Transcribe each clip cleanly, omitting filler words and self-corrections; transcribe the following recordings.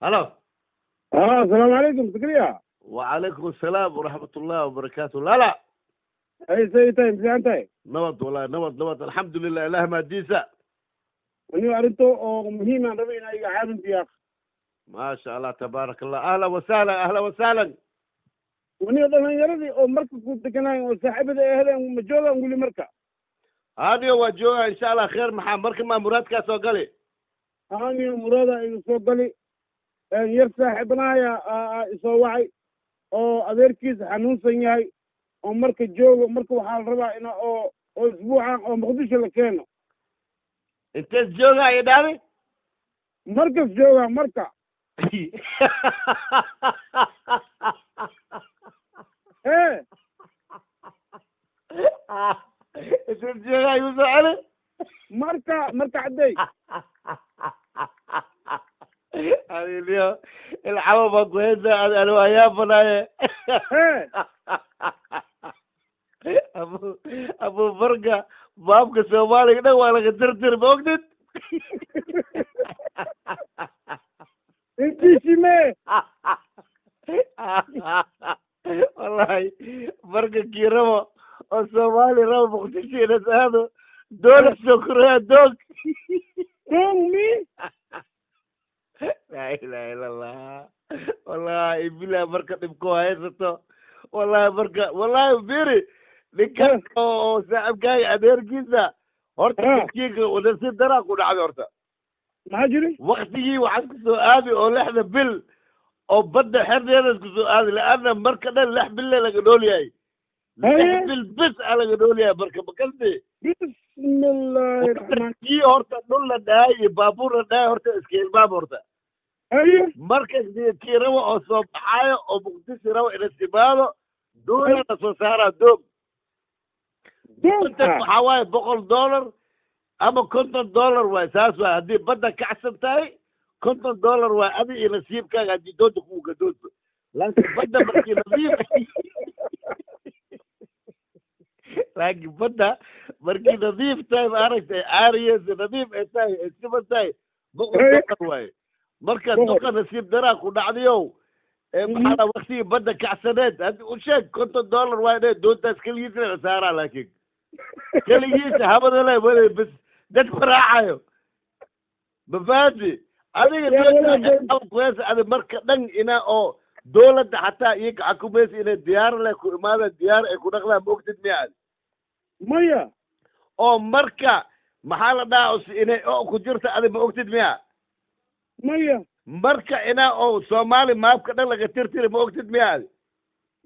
الو. السلام عليكم سكريا. وعليكم السلام ورحمة الله وبركاته. لا لا اي سيتاي مزيانتاي. نبض والله نبض الحمد لله إله ما ديسا. وني ارنتو او مهمه ربينا اي عارف يا اخ. ما شاء الله تبارك الله. أهلا وسهلا أهلا وسهلا. وني dhalinyaradi oo marka ku deganay oo saaxiibada ay heleen ma joogaan wali marka. هذه وجوه إن شاء الله خير محمد مركب ما مراد كاس وقلي. أنا مراد ay soo gali yar saaxiibnaya soo wacay oo adeerkiis xanuunsan yahay oo marka joogo marka waxaa la rabaa in oo isbuucan oo muqdisho la keeno. أنت الجوجا يا داري؟ markas jooga marka أنت الجوجا يوسف علي؟ marka caday هذه اليوم العوضة كويسة الوهيان بناية. أبو فرقة بابك سومالي كده ولا قدرتر بوقتت. انت شمال والله فرقة كيرمو الصومالي رو مختشين هذا دول السكرية دوك. مين لا إله إلا الله. والله بلا بركة تبكوا هاي والله بركة والله بيري لكن صاحب جاي أدير كذا هرتا كيك ونسيت دراك ونعم هرتا ما جري وقتي وعندك سؤالي أو إحنا بال أو بدنا حرنا نسك سؤالي لأن مركنا اللح بالله لقدولي هاي لح بالبس على قدولي هاي بركة بكلتي. بسم الله الرحمن كي هرتا نولا داي بابور داي هرتا اسكيل باب هرتا. ايوه مركز دي كي روا أو صباحية أو مقدس روا إلى استباله دون نصوصارة دوم. كنت حوالي $100 أما كنت $1 وأساس وهدي بدك كعسب تاي كنت $1 وأبي إلى سيب كان عندي دود خوك دود لكن بدك مركي نظيف. لكن بدك مركي نظيف تاي عارف عاريس نظيف تاي اسمه تاي $100 واي مركز دوكا نسيب دراك ونعديو على وقتي بدك كعسنات هدي وشيك كنت $1 واي دود تسكيل يسرع سارة لكن كليجيس هذا لا ولا بس ده فراعه بفادي أنا كويس أنا مركز دن إنا أو دولة حتى يك عكوبيس إنا ديار لك ماذا ديار يكون أغلى موجود مياه مية أو مركز محل داوس إنا أو كجرت أنا موجود مياه مية مركز إنا أو سومالي ما بكنا لك ترتير موجود مياه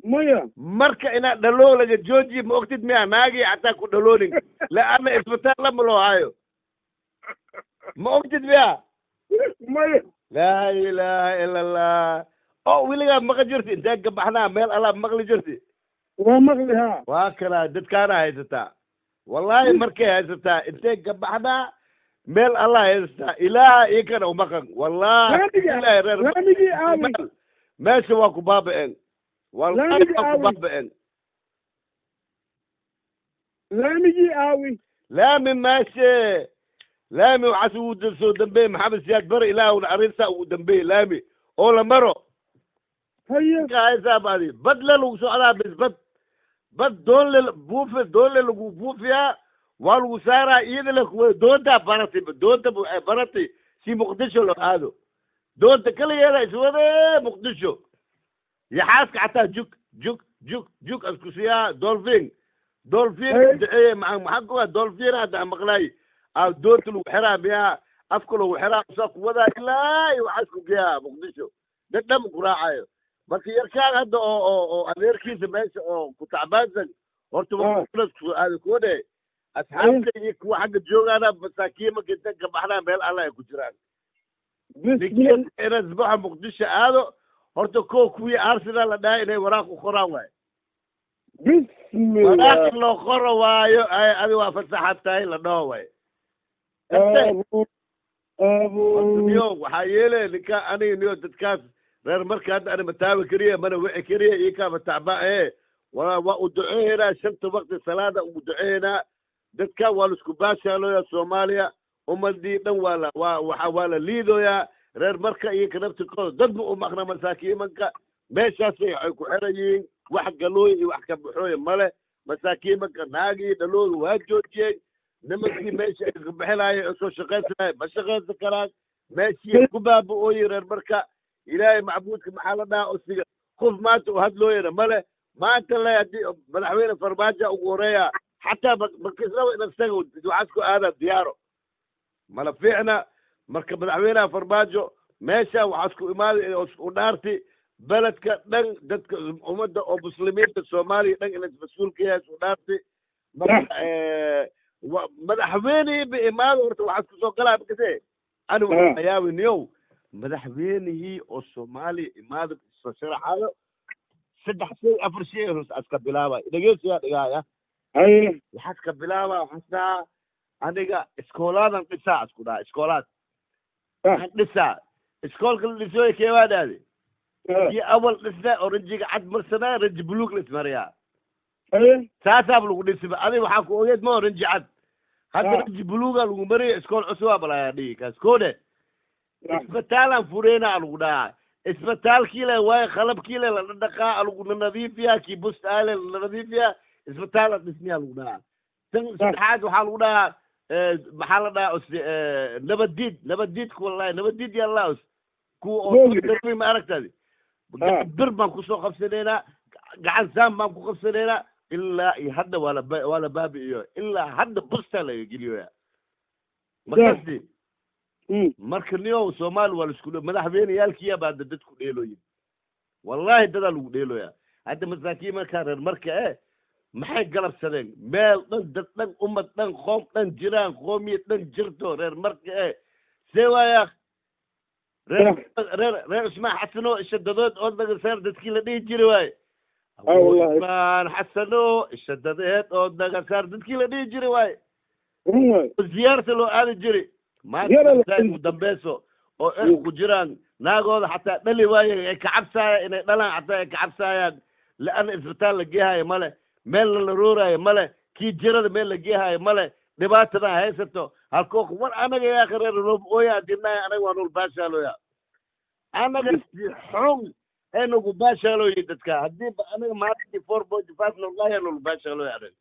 مية marka inaad dhalo laga joojiyo ma ogtid miya naagii xataa ku dhaloonin laana isbitaal lama loo hayo ma ogtid miya مية laa ilaaha ila allah oo weligaa maqa jirti intee gabaxnaa meel alaab maqli jirti ومغلي ها waa kalaa dadkaana haysataa wallaahi markay haysataa intee gabaxnaa meel allah haysataa ilaaha ii kana umaqan wallaahi ilaahay reer لامجي آوي meesha waa ku baaba'een والله ما لامجي آوي لامي ماشي لامي وعسو دسو دنبي محمد سياد بري لا والعريسة ودنبي لامي أولا مرو هيا هاي ساب هذه بدل لو سؤالها بس بد دول بوف دول اللي بوفيا والوسارة إذا لك دون تا برتي دون تا برتي سي مقدشو لو هذا دون تا كل يلا اسمه مقدشو يحاسك حتى جوك اسكوسيا دولفين دعيه مع محققة دولفين هذا مغلاي او دوت له حرا بها افكله وحرا صف وذا لا يحاسكوا بها مقدشو ده دم قراعه بس يركان هذا او امريكي ماشي او كتعبان horta هذا كوده asxaabta iyo kuwa xagga joogaana masaakiima inta gabaxnaa meel alla ay ku jiraan ninkii inaad isbaxa muqdisho aado horta koo kuwii arsenal la dhahay inay waraaq u qoraan waayo waraaq loo qoro waayo adi waa fasaxad tahay la dhaho waayo niyo waxaa yeele ninka aniga niyo dadkaas reer marka hadda ana mataabi kariya mana wici kariya iyo kaaba tacba waa u duceynaa shanta waqti salaada ugu duceynaa dadka waa la isku baashaalooyaa soomaaliya ummadii dhan waa la liidoyaa reer marka iyo kanabtikooda dad ma u maqna masaakiimanka meeshaasay ay ku xerayiin wax galooy iyo wax ka baxooya male masaakiimanka naagii dhalooda waa joojiyey nimankii meesha ay ka bixilaayay oo soo shaqaysanaya ma shaqaysan karaan meeshii ku baaba-ooyi reer marka ilaahay macbuudka maxaa la dhaha osiga qof maanta u hadlooyana male maanta le haddii madaxweyne farmaajo ugu horeeya xataa makisraba in isaga waxaas ku aadaa diyaaro mala fiicna marka madaxweynaha farmaajo meesha waxaas ku imaaday u dhaarti beledka dhan dadka ummadda oo muslimiinta soomaaliya dhan inaad mas-uul ka yahay u dhaarti marka madaxweynihii ba imaado horta waxaas kusoo galaa makase ani waxaa yaabiniyow madaxweynihii oo soomaaliya imaado soo sharaxayo 3 shay 4 shay hoos aska bilaabay dhageysiga dhigaya waxaad ka bilaabaa waxaa aniga iskoolaadan dhisaa isku dhaha iskoolaad waxaan dhisaa iskoolka la dhisooy keewaa dhaade kii awal dhisna oo ranjiga cad marsanaa ranji buluug la ismariyaa saasaaba lagu dhisiba adiga waxaa ku ogeed ma ranji cad hadda ranji buluuga lagu mariya iskool cusubaa balaayaa dhigi kaas koodhe isbitaalaan fureyna lagu dhahaa isbitaalkii le waaye qalabkii le la dhaqaa lagu nadiifiyaa kii bust aale la nadiifiyaa isbitaal dhismiyaa lagu dhahaa tan saddexaad waxaa lagu dhahaa maxaa la dhahaa nabadiidka wallahi nabadiid yalla kuwa oo ma aragtadi bir baan kusoo qabsanaynaa gacan saan baan ku qabsanaynaa ilaa iyo hadda waa la baabi'iyo ilaa hadda busta laga geliyoya makasti marka niyow soomaali waa laisku madaxweyneyaalkiya baa dadku dheelooyin wallahi dadaa lagu dheeloya hadda masaakiin markaa reer marka maxay galabsadeen meel dhan dad dhan ummad dhan qoom dhan jiraan qoomiyad dhan jirto reer marka see waaya reer usmaan xasano ishadadood oo nagasaar dadkii la dhihi jiri waaye usmaan xasano ishadadeed oo nagasaar dadkii la dhihi jiri waaye ziyaarta loo aadi jiri maanta ugu dambeyso oo ku jiraan naagooda xataa dhali waaye ay kacabsaaya inay dhalaan xataa ay kacabsaayaan la-ana isbitaal la geehaayo male meel la rooraayo male kii jirada meel la geehaayo male dhibaatada haysato halkoo war anaga yaa reer roob ooyaa dirnaa anaga waa nol baashaalooya anaga si xun ee nagu baashaalooyi dadka haddii anaga maanta 4.5 wallahi nol baashaalooya anaga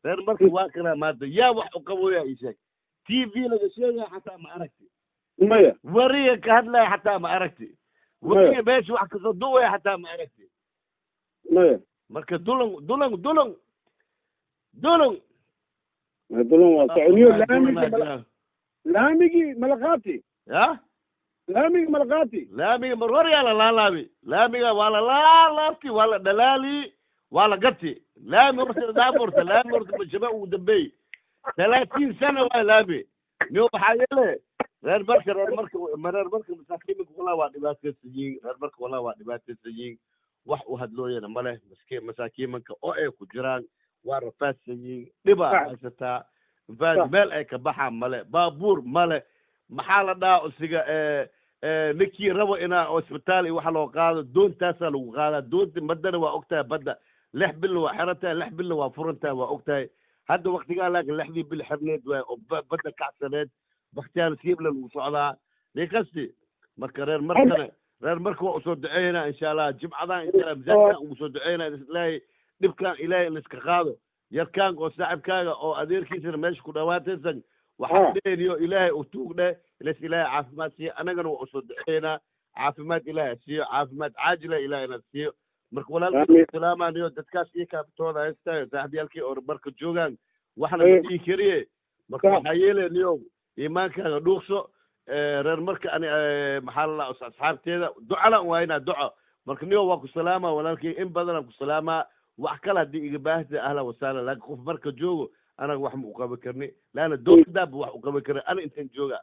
reer marka waa kana maanta yaa wax u qabooya ii sheeg TV laga sheegaya xataa ma aragti maya wariga ka hadlaya xataa ma aragti wariga meesha wax kasoo duwaya xataa ma aragti maya marka dulung waa soconiyo laamigii malaqaati ya laamigii malaqaati laamiga marwar yaa la laalaabi laamiga waa la laalaabti waa la dhalaali waa la gati laami horta daaburta laami horta bashaba ugu dambeey 30 sano waa laami niyo waxaa yeele reer marka masaakiinka walaa waa dhibaataysan yihiin reer marka walaa waa dhibaataysan yihiin wax u hadlooyana male masaakiimanka oo ay ku jiraan waa rafaadsan yihiin dhibaa haysataa meel ay ka baxaan male baabuur male maxaa la dhahaa usiga ninkii rabo inaa isbitaal iyo waxa loo qaado doontaasaa lagu qaadaa doonta madana waa ogtahay badda 6 bilna waa xirantahay 6 bilna waa furantahay waa ogtahay hadda waktigaa laakiin 6 bil xirneed waay oo badda kacsaneed bakhtiyaan siibla lagu socdaa ninkasti marka reer marka waa usoo duceynaa insha allah jimcadan insha allah misaajidkan ugu soo duceynaa ilaahay dhibkan ilaahay in iska qaado yarkaanka oo saaxibkaaga oo adeerkiisana meesha ku dhawaataysan waxaa dheeniyo ilaahay u tuugdhe ilas ilaahay caafimaad siiyo anagana waa usoo duceynaa caafimaad ilaahay siiyo caafimaad caajila ilaahayna siiyo marka walaalkii salaamaaniyo dadkaas iyo kaabtooda haystayo saaxibyaalkii oo marka joogaan waxna ma dhihi kariye marka waxaa yeeleniyo iimaankaaga dhuuqso reer marka ani maxaa la dhaha asxaabteeda ducala waayna duco marka niyo waa ku salaamaa walaalkii in badanaan ku salaamaa wax kale haddii iga baahda ahla wasaala laakiin qof marka joogo anaga wax ma u qaban karni laana dowladaaba wax u qaban karin ana intaan jooga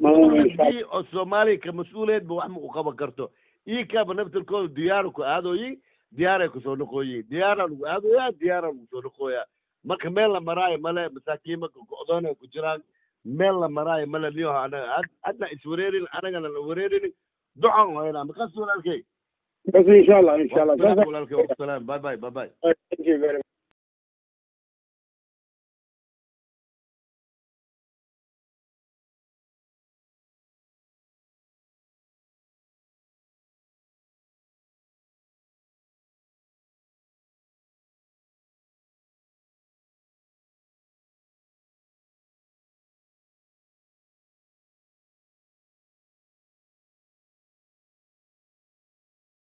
dowladii oo soomaaliya ka mas-uuliyeedba wax ma u qaban karto iikaaba naftarkooda diyaara ku aadooyin diyaaray kusoo noqooyin diyaaraa lagu aadooyaa diyaaraa lagu soo noqooyaa marka meel la maraayo male masaakiinka go-doonay ku jiraan meel la maraayo male niyo hadna iswareerin anagana la wareerin ducan waynaa maqas walaalkay بس ان شاء الله ان شاء الله walaalkay wasalaam bye bye. Thank you very much.